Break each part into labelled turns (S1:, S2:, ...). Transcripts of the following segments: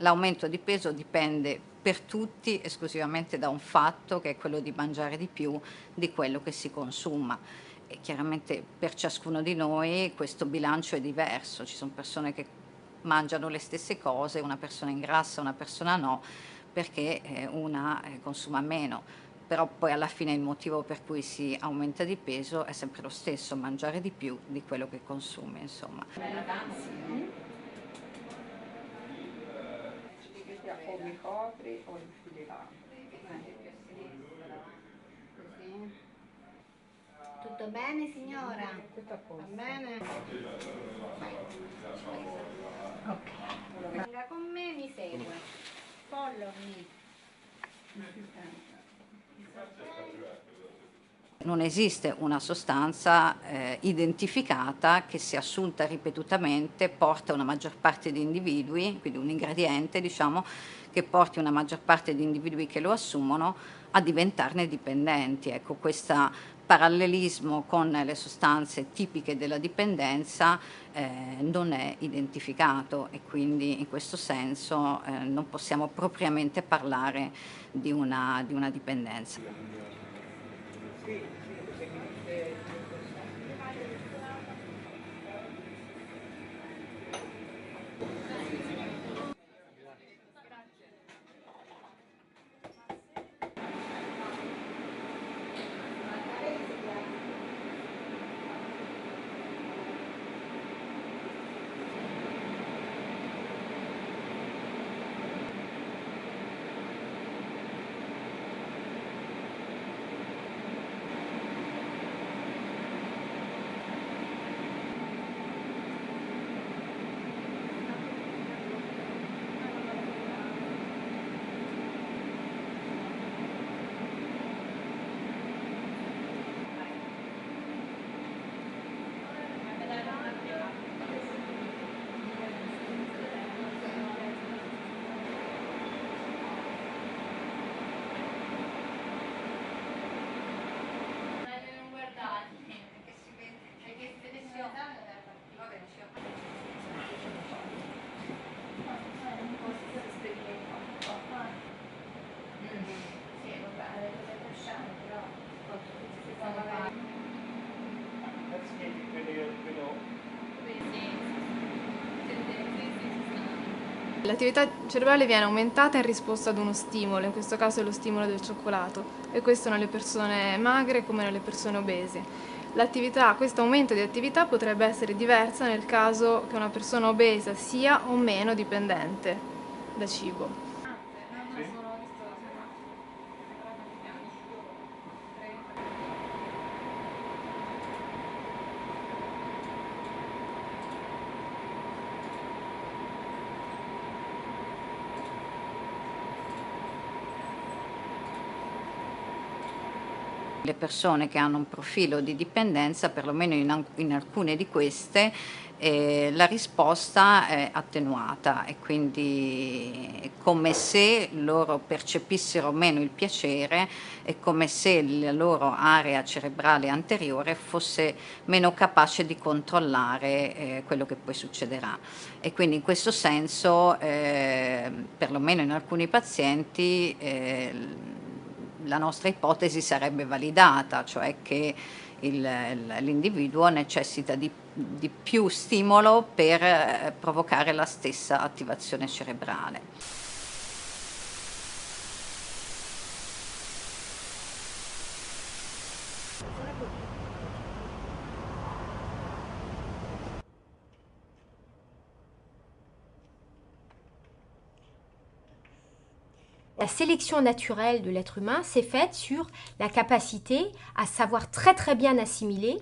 S1: L'aumento di peso dipende per tutti esclusivamente da un fatto, che è quello di mangiare di più di quello che si consuma. E chiaramente per ciascuno di noi questo bilancio è diverso. Ci sono persone che mangiano le stesse cose, una persona ingrassa, una persona no, perché una consuma meno. Però poi alla fine il motivo per cui si aumenta di peso è sempre lo stesso: mangiare di più di quello che consumi, insomma.
S2: O mi copri o infili là.
S3: Tutto bene signora?
S2: Tutto a posto.
S3: Va bene? Ok. Venga con me, mi segue. Follow me.
S1: Non esiste una sostanza identificata che, se assunta ripetutamente, porta una maggior parte di individui, quindi un ingrediente, diciamo, che porti una maggior parte di individui che lo assumono a diventarne dipendenti. Ecco, questo parallelismo con le sostanze tipiche della dipendenza non è identificato, e quindi in questo senso non possiamo propriamente parlare di una dipendenza.
S4: L'attività cerebrale viene aumentata in risposta ad uno stimolo, in questo caso è lo stimolo del cioccolato, e questo nelle persone magre come nelle persone obese. Questo aumento di attività potrebbe essere diversa nel caso che una persona obesa sia o meno dipendente da cibo.
S1: Le persone che hanno un profilo di dipendenza, perlomeno in alcune di queste, la risposta è attenuata, e quindi è come se loro percepissero meno il piacere, è come se la loro area cerebrale anteriore fosse meno capace di controllare quello che poi succederà. E quindi in questo senso, perlomeno in alcuni pazienti, la nostra ipotesi sarebbe validata, cioè che l'individuo necessita di più stimolo per provocare la stessa attivazione cerebrale.
S5: La sélection naturelle de l'être humain s'est faite sur la capacité à savoir très très bien assimiler,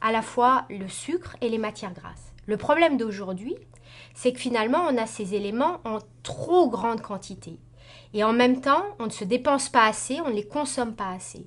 S5: à la fois le sucre et les matières grasses. Le problème d'aujourd'hui, c'est que finalement, on a ces éléments en trop grande quantité. Et en même temps, on ne se dépense pas assez, on ne les consomme pas assez.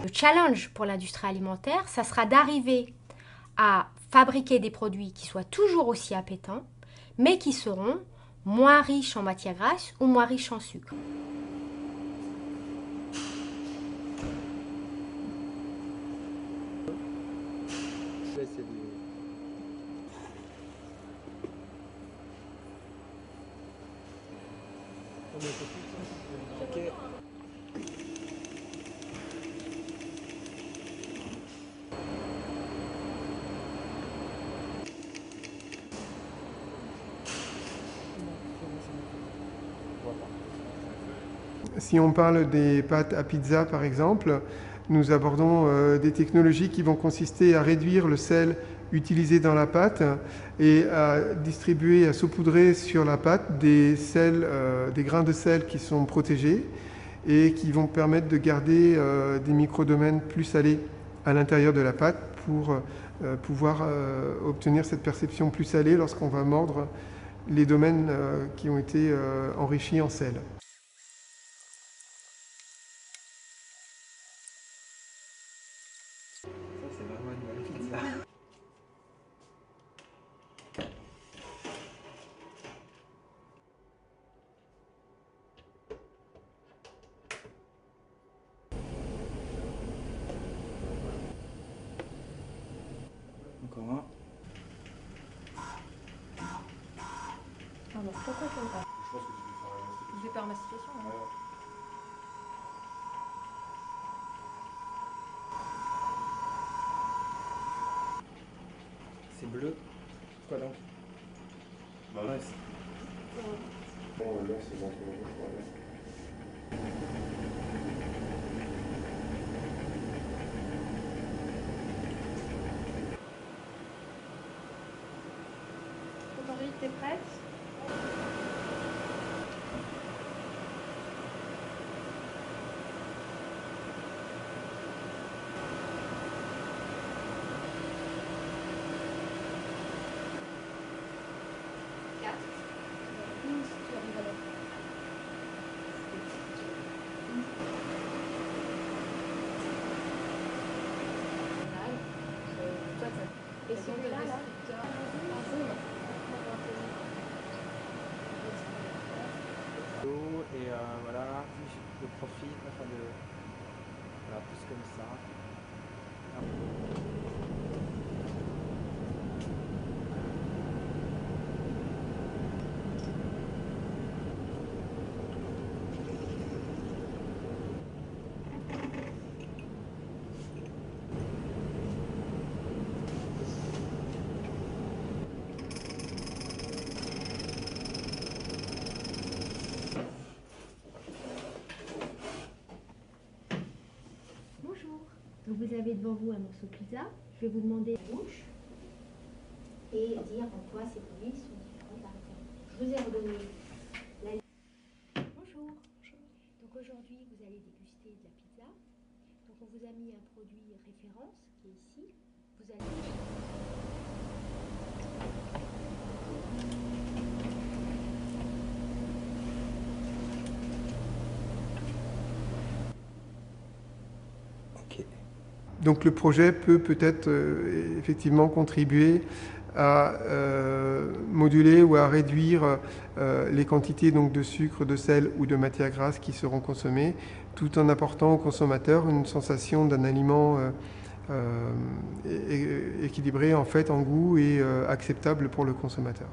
S5: Le challenge pour l'industrie alimentaire, ça sera d'arriver à fabriquer des produits qui soient toujours aussi appétants, mais qui seront moins riches en matières grasses ou moins riches en sucre.
S6: Si on parle des pâtes à pizza par exemple, nous abordons des technologies qui vont consister à réduire le sel utilisé dans la pâte et à distribuer, à saupoudrer sur la pâte des grains de sel qui sont protégés et qui vont permettre de garder des microdomaines plus salés à l'intérieur de la pâte pour pouvoir obtenir cette perception plus salée lorsqu'on va mordre les domaines qui ont été enrichis en sel.
S7: C'est vraiment une bonne pizza. Encore un.
S4: Alors, pourquoi je le
S8: Je pense que tu peux faire
S4: Je vais faire ma situation. Hein.
S7: C'est bleu. Quoi donc?
S8: Bah
S7: Ouais,
S8: bon, là, c'est bon.
S4: Marie, t'es prête? Et si on là,
S7: et voilà, je profite afin de voilà, plus comme ça.
S5: Bonjour. Donc vous avez devant vous un morceau de pizza. Je vais vous demander la bouche et dire en quoi ces produits sont différents par exemple. Je vous ai redonné la... Bonjour. Donc aujourd'hui vous allez déguster de la pizza. Donc on vous a mis un produit référence qui est ici. Vous allez...
S6: Donc le projet peut peut-être effectivement contribuer à moduler ou à réduire les quantités donc, de sucre, de sel ou de matières grasses qui seront consommées, tout en apportant au consommateur une sensation d'un aliment équilibré en fait en goût et acceptable pour le consommateur.